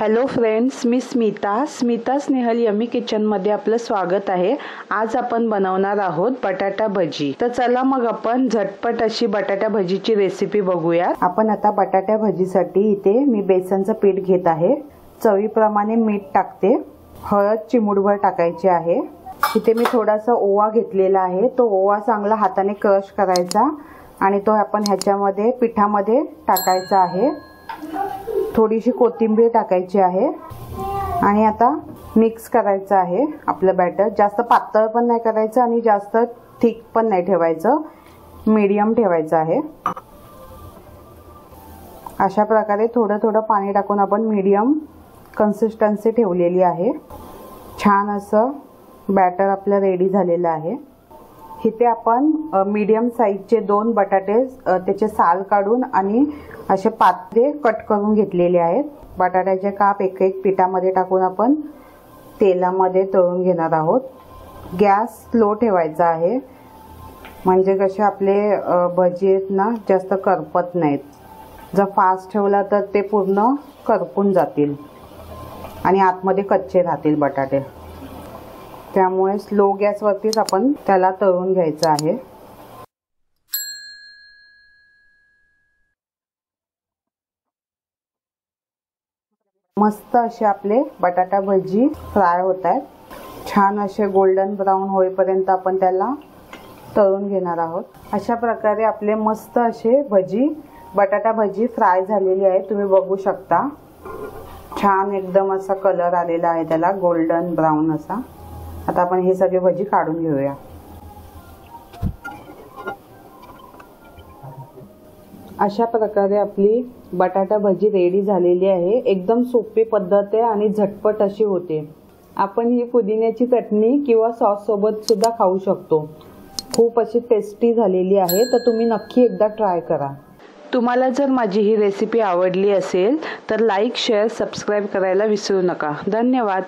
Hello friends, मी Smita Snehal yummy किचनमध्ये आपलं स्वागत आहे। आज आपण बनवणार आहोत बटाटा भजी। तर चला मग आपण झटपट अशी बटाटा भजीची रेसिपी बघूया। आपण आता बटाटा भजीसाठी इथे मी बेसनचं पीठ घेत आहे। चवीप्रमाणे मीठ टाकते, हळद चिमूटभर टाकायची आहे। इथे मी थोडासा ओवा घेतलेला आहे, तो ओवा चांगला हाताने क्रश करायचा आणि तो आपण ह्याच्यामध्ये पिठामध्ये टाकायचा आहे। थोडीशी कोथिंबीर टाकायची आहे आणि आता मिक्स करायचं आहे आपलं बॅटर। जास्त पातळ पण नाही करायचं आणि जास्त थिक पण नाही ठेवायचं, मीडियम ठेवायचं आहे। अशा प्रकारे थोडं थोडं पाणी टाकून आपण मीडियम कन्सिस्टन्सी ठेवलेली आहे। छान असं बॅटर आपलं रेडी झालेलं आहे। इथे आपण मीडियम साइजचे 2 बटाटे त्याचे साल काढून आणि असे पातळे कट करून घेतलेले आहेत। बटाट्याचे काप एक एक पिठामध्ये टाकून आपण तेलामध्ये तळून घेणार आहोत। गॅस स्लो ठेवायचा आहे, म्हणजे कसे आपले भजी आहेत ना जास्त करपत नाहीत। जर फास्ट ठेवला तर ते पूर्ण करपून जातील आणि आतमध्ये कच्चे राहतील बटाटे। त्यामुळे स्लो गॅसवरतीच आपण त्याला तळून घ्यायचं आहे। मस्त असे आपले बटाटा भजी फ्राय होत आहेत। छान असे गोल्डन ब्राउन होईपर्यंत आपण त्याला तळून घेणार आहोत। अशा प्रकारे आपले मस्त असे बटाटा भजी फ्राय झालेली आहे, तुम्ही बघू शकता। छान एकदम असा कलर आलेला आहे त्याला, गोल्डन ब्राउन असा। आता आपण हे सगळे भजी काढून घेऊया। अशा प्रकारे आपली बटाटा भजी रेडी झालेली आहे। एकदम सोपी पद्धत आहे आणि झटपट अशी होते। आपण ही पुदिन्याची चटणी किंवा सॉस सोबत सुद्धा खाऊ शकतो। खूप अशी टेस्टी झालेली आहे, तर तुम्ही नक्की एकदा ट्राय करा। तुम्हाला जर माझी ही रेसिपी आवडली असेल तर लाईक, शेअर, सबस्क्राइब करायला विसरू नका। धन्यवाद।